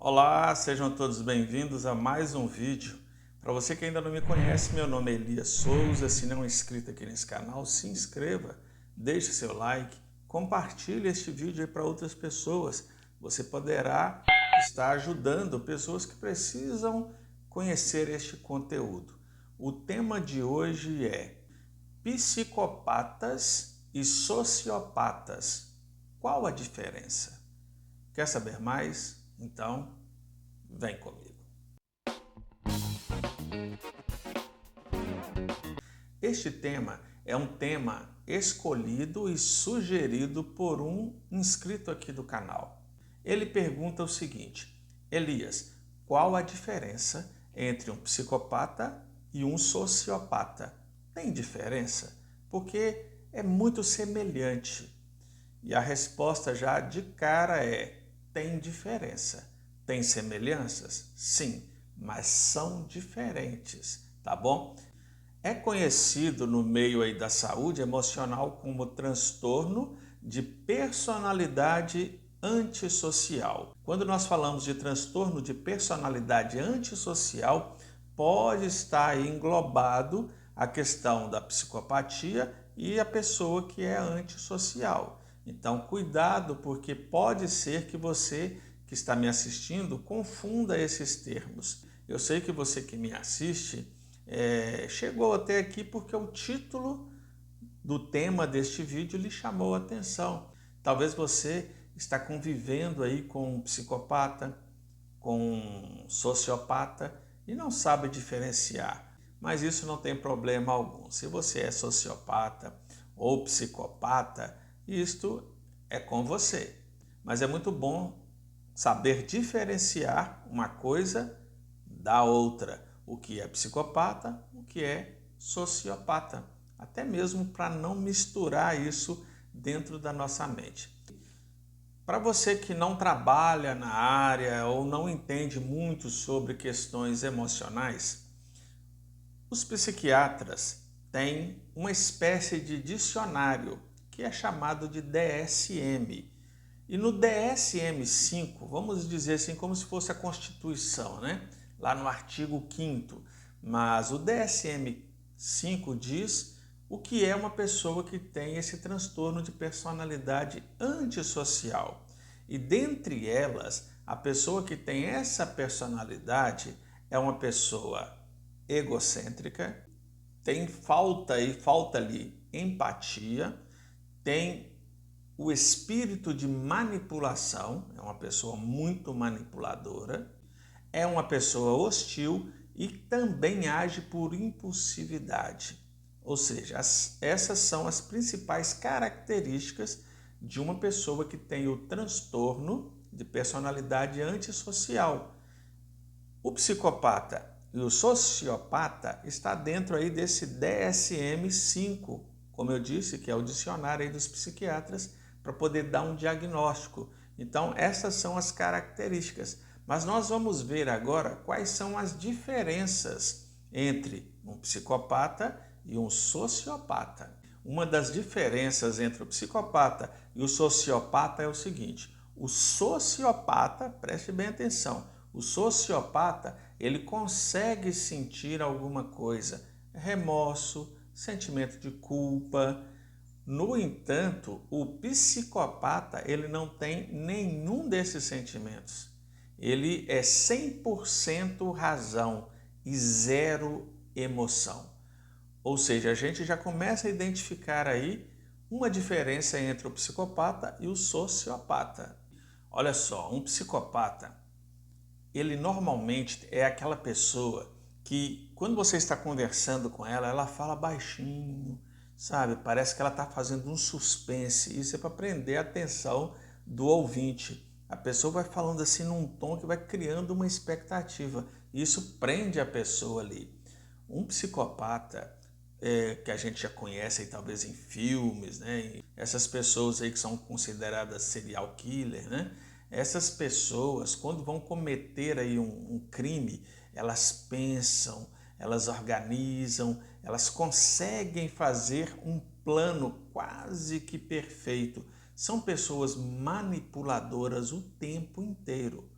Olá, sejam todos bem-vindos a mais um vídeo. Para você que ainda não me conhece, meu nome é Elias Souza. Se não é inscrito aqui nesse canal, se inscreva, deixe seu like, compartilhe este vídeo para outras pessoas. Você poderá estar ajudando pessoas que precisam conhecer este conteúdo. O tema de hoje é psicopatas e sociopatas. Qual a diferença? Quer saber mais? Então, vem comigo. Este tema é um tema escolhido e sugerido por um inscrito aqui do canal. Ele pergunta o seguinte: Elias, qual a diferença entre um psicopata e um sociopata? Tem diferença? Porque é muito semelhante. E a resposta já de cara é: tem diferença. Tem semelhanças? Sim, mas são diferentes, tá bom? É conhecido no meio aí da saúde emocional como transtorno de personalidade antissocial. Quando nós falamos de transtorno de personalidade antissocial, pode estar aí englobado a questão da psicopatia e a pessoa que é antissocial. Então, cuidado, porque pode ser que você que está me assistindo confunda esses termos. Eu sei que você que me assiste chegou até aqui porque o título do tema deste vídeo lhe chamou a atenção. Talvez você está convivendo aí com um psicopata, com um sociopata e não sabe diferenciar. Mas isso não tem problema algum. Se você é sociopata ou psicopata, isto é com você. Mas é muito bom saber diferenciar uma coisa da outra. O que é psicopata, o que é sociopata. Até mesmo para não misturar isso dentro da nossa mente. Para você que não trabalha na área ou não entende muito sobre questões emocionais, os psiquiatras têm uma espécie de dicionário que é chamado de DSM. E no DSM-5, vamos dizer assim, como se fosse a Constituição, né? Lá no artigo 5º, mas o DSM-5 diz o que é uma pessoa que tem esse transtorno de personalidade antissocial. E dentre elas, a pessoa que tem essa personalidade é uma pessoa egocêntrica, tem falta ali empatia, tem o espírito de manipulação, é uma pessoa muito manipuladora, é uma pessoa hostil e também age por impulsividade. Ou seja, essas são as principais características de uma pessoa que tem o transtorno de personalidade antissocial. O psicopata e o sociopata está dentro aí desse DSM-5, como eu disse, que é o dicionário aí dos psiquiatras, para poder dar um diagnóstico. Então, essas são as características. Mas nós vamos ver agora quais são as diferenças entre um psicopata e um sociopata. Uma das diferenças entre o psicopata e o sociopata é o seguinte: o sociopata, preste bem atenção, o sociopata, ele consegue sentir alguma coisa, remorso, sentimento de culpa. No entanto, o psicopata, ele não tem nenhum desses sentimentos. Ele é 100% razão e zero emoção. Ou seja, a gente já começa a identificar aí uma diferença entre o psicopata e o sociopata. Olha só, um psicopata, ele normalmente é aquela pessoa que, quando você está conversando com ela, ela fala baixinho, sabe? Parece que ela está fazendo um suspense. Isso é para prender a atenção do ouvinte. A pessoa vai falando assim num tom que vai criando uma expectativa. Isso prende a pessoa ali. Um psicopata, que a gente já conhece aí, talvez em filmes, né? Essas pessoas aí que são consideradas serial killer, né? Essas pessoas, quando vão cometer aí um crime, elas pensam, elas organizam, elas conseguem fazer um plano quase que perfeito. São pessoas manipuladoras o tempo inteiro.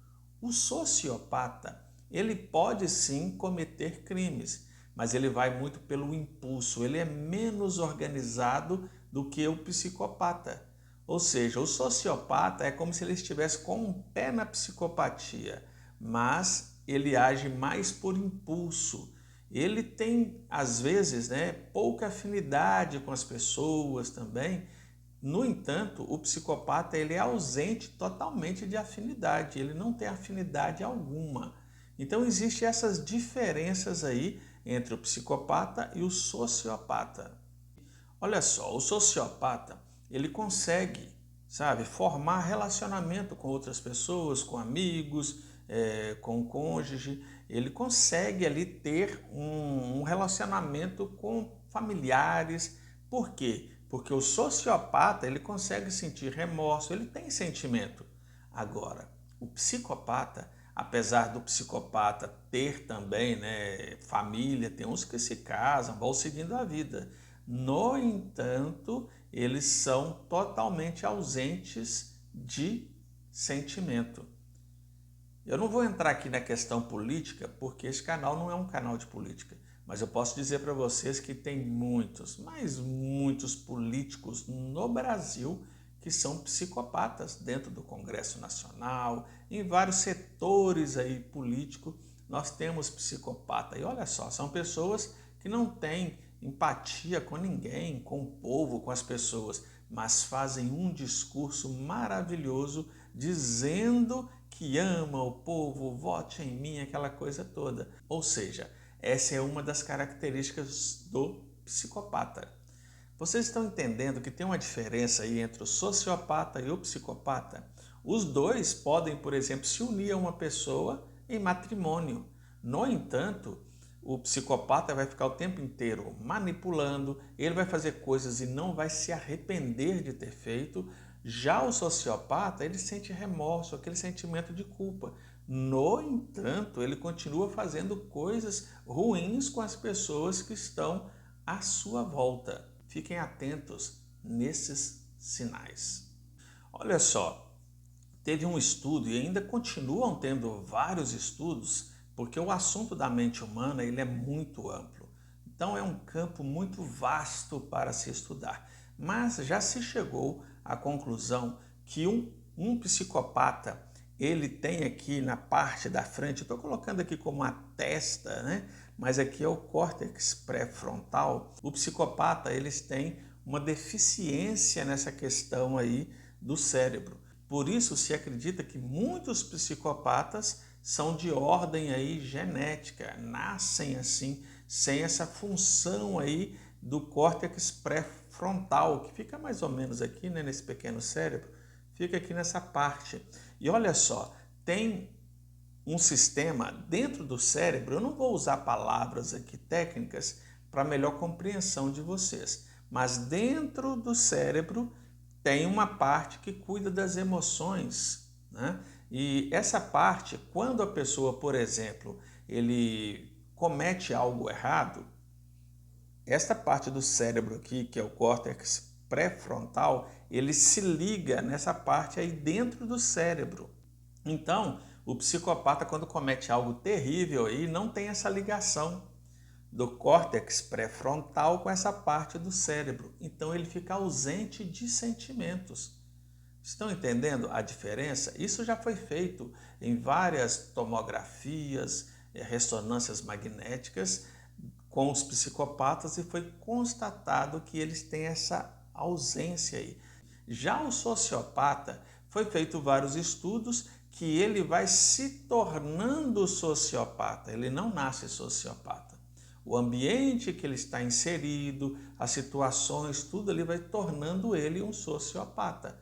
O sociopata, ele pode sim cometer crimes, mas ele vai muito pelo impulso, ele é menos organizado do que o psicopata. Ou seja, o sociopata é como se ele estivesse com um pé na psicopatia, mas ele age mais por impulso. Ele tem, às vezes, pouca afinidade com as pessoas também. No entanto, o psicopata ele é ausente totalmente de afinidade, ele não tem afinidade alguma. Então, existem essas diferenças aí entre o psicopata e o sociopata. Olha só, o sociopata, ele consegue, sabe, formar relacionamento com outras pessoas, com amigos, com o cônjuge. Ele consegue ali ter um relacionamento com familiares. Por quê? Porque o sociopata, ele consegue sentir remorso, ele tem sentimento. Agora, o psicopata, apesar do psicopata ter também, família, tem uns que se casam, vão seguindo a vida. No entanto, eles são totalmente ausentes de sentimento. Eu não vou entrar aqui na questão política, porque esse canal não é um canal de política, mas eu posso dizer para vocês que tem muitos, mas muitos políticos no Brasil que são psicopatas dentro do Congresso Nacional, em vários setores aí políticos, nós temos psicopata. E olha só, são pessoas que não têm empatia com ninguém, com o povo, com as pessoas, mas fazem um discurso maravilhoso dizendo que ama o povo, vote em mim, aquela coisa toda. Ou seja, essa é uma das características do psicopata. Vocês estão entendendo que tem uma diferença aí entre o sociopata e o psicopata? Os dois podem, por exemplo, se unir a uma pessoa em matrimônio. No entanto, o psicopata vai ficar o tempo inteiro manipulando, ele vai fazer coisas e não vai se arrepender de ter feito. Já o sociopata, ele sente remorso, aquele sentimento de culpa. No entanto, ele continua fazendo coisas ruins com as pessoas que estão à sua volta. Fiquem atentos nesses sinais. Olha só, teve um estudo e ainda continuam tendo vários estudos, porque o assunto da mente humana ele é muito amplo. Então é um campo muito vasto para se estudar. Mas já se chegou à conclusão que um psicopata, ele tem aqui na parte da frente, estou colocando aqui como a testa, mas aqui é o córtex pré-frontal. O psicopata, eles têm uma deficiência nessa questão aí do cérebro. Por isso se acredita que muitos psicopatas são de ordem aí genética, nascem assim, sem essa função aí do córtex pré-frontal, que fica mais ou menos aqui, nesse pequeno cérebro, fica aqui nessa parte. E olha só, tem um sistema dentro do cérebro, eu não vou usar palavras aqui técnicas para melhor compreensão de vocês, mas dentro do cérebro tem uma parte que cuida das emoções, E essa parte, quando a pessoa, por exemplo, ele comete algo errado, esta parte do cérebro aqui, que é o córtex pré-frontal, ele se liga nessa parte aí dentro do cérebro. Então, o psicopata, quando comete algo terrível aí, não tem essa ligação do córtex pré-frontal com essa parte do cérebro. Então, ele fica ausente de sentimentos. Estão entendendo a diferença? Isso já foi feito em várias tomografias, ressonâncias magnéticas com os psicopatas e foi constatado que eles têm essa ausência aí. Já o sociopata, foi feito vários estudos que ele vai se tornando sociopata, ele não nasce sociopata. O ambiente que ele está inserido, as situações, tudo ali vai tornando ele um sociopata.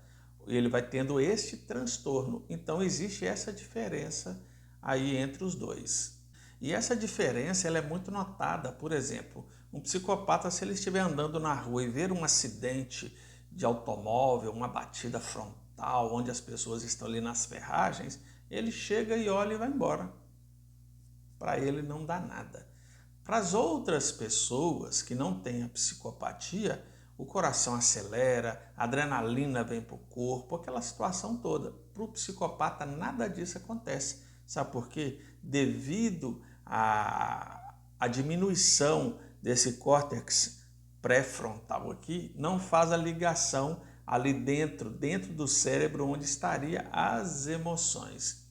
Ele vai tendo este transtorno. Então existe essa diferença aí entre os dois. E essa diferença ela é muito notada. Por exemplo, um psicopata, se ele estiver andando na rua e ver um acidente de automóvel, uma batida frontal, onde as pessoas estão ali nas ferragens, ele chega e olha e vai embora. Para ele não dá nada. Para as outras pessoas que não têm a psicopatia, o coração acelera, a adrenalina vem para o corpo, aquela situação toda. Para o psicopata nada disso acontece. Sabe por quê? Devido à diminuição desse córtex pré-frontal aqui, não faz a ligação ali dentro do cérebro onde estaria as emoções.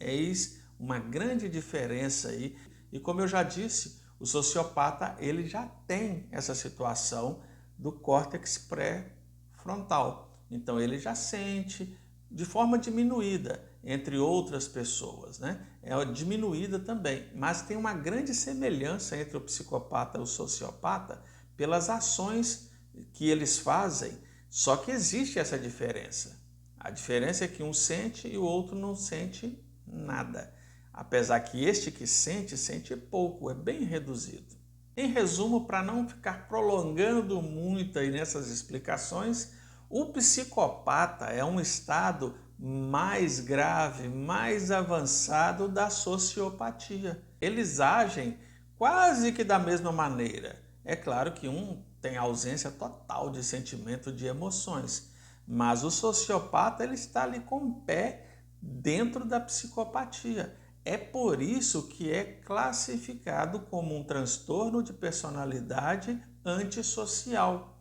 Eis uma grande diferença aí. E como eu já disse, o sociopata ele já tem essa situação do córtex pré-frontal. Então ele já sente de forma diminuída, entre outras pessoas, né? É diminuída também, mas tem uma grande semelhança entre o psicopata e o sociopata pelas ações que eles fazem, só que existe essa diferença. A diferença é que um sente e o outro não sente nada. Apesar que este que sente, sente pouco, é bem reduzido. Em resumo, para não ficar prolongando muito aí nessas explicações, o psicopata é um estado mais grave, mais avançado da sociopatia. Eles agem quase que da mesma maneira. É claro que um tem ausência total de sentimento, de emoções, mas o sociopata ele está ali com o pé dentro da psicopatia. É por isso que é classificado como um transtorno de personalidade antissocial,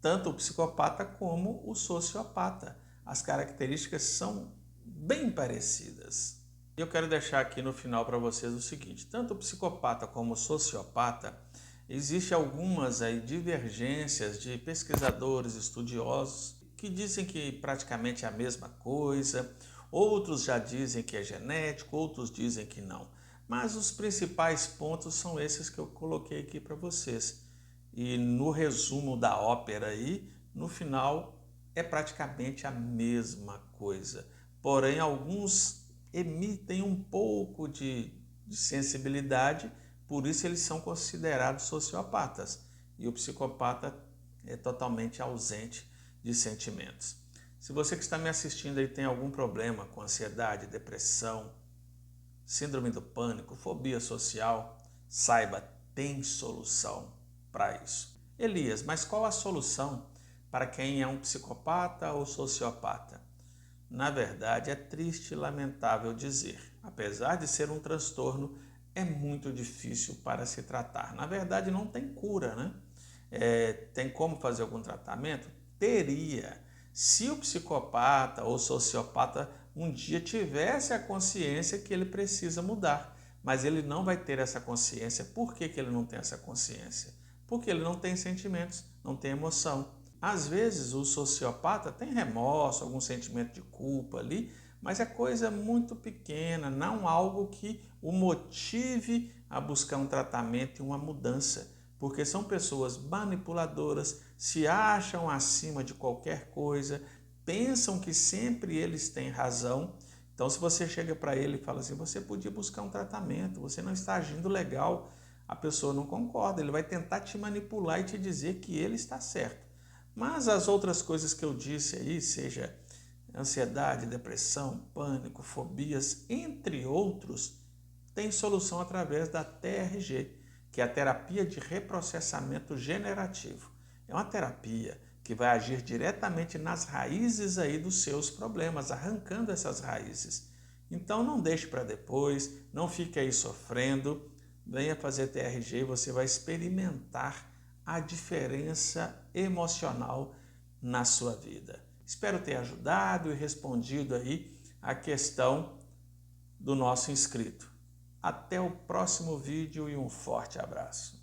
tanto o psicopata como o sociopata. As características são bem parecidas. Eu quero deixar aqui no final para vocês o seguinte: tanto o psicopata como o sociopata, existem algumas aí divergências de pesquisadores, estudiosos, que dizem que praticamente é a mesma coisa, outros já dizem que é genético, outros dizem que não. Mas os principais pontos são esses que eu coloquei aqui para vocês. E no resumo da ópera aí, no final, é praticamente a mesma coisa. Porém, alguns emitem um pouco de sensibilidade, por isso eles são considerados sociopatas. E o psicopata é totalmente ausente de sentimentos. Se você que está me assistindo aí tem algum problema com ansiedade, depressão, síndrome do pânico, fobia social, saiba, tem solução para isso. Elias, mas qual a solução para quem é um psicopata ou sociopata? Na verdade, é triste e lamentável dizer, apesar de ser um transtorno, é muito difícil para se tratar. Na verdade, não tem cura, né? Tem como fazer algum tratamento? Teria. Se o psicopata ou sociopata um dia tivesse a consciência que ele precisa mudar, mas ele não vai ter essa consciência. Por que ele não tem essa consciência? Porque ele não tem sentimentos, não tem emoção. Às vezes o sociopata tem remorso, algum sentimento de culpa ali, mas é coisa muito pequena, não algo que o motive a buscar um tratamento e uma mudança, porque são pessoas manipuladoras, se acham acima de qualquer coisa, pensam que sempre eles têm razão. Então, se você chega para ele e fala assim, você podia buscar um tratamento, você não está agindo legal, a pessoa não concorda, ele vai tentar te manipular e te dizer que ele está certo. Mas as outras coisas que eu disse aí, seja ansiedade, depressão, pânico, fobias, entre outros, tem solução através da TRG, que é a terapia de reprocessamento generativo. É uma terapia que vai agir diretamente nas raízes aí dos seus problemas, arrancando essas raízes. Então não deixe para depois, não fique aí sofrendo, venha fazer TRG e você vai experimentar a diferença emocional na sua vida. Espero ter ajudado e respondido aí a questão do nosso inscrito. Até o próximo vídeo e um forte abraço.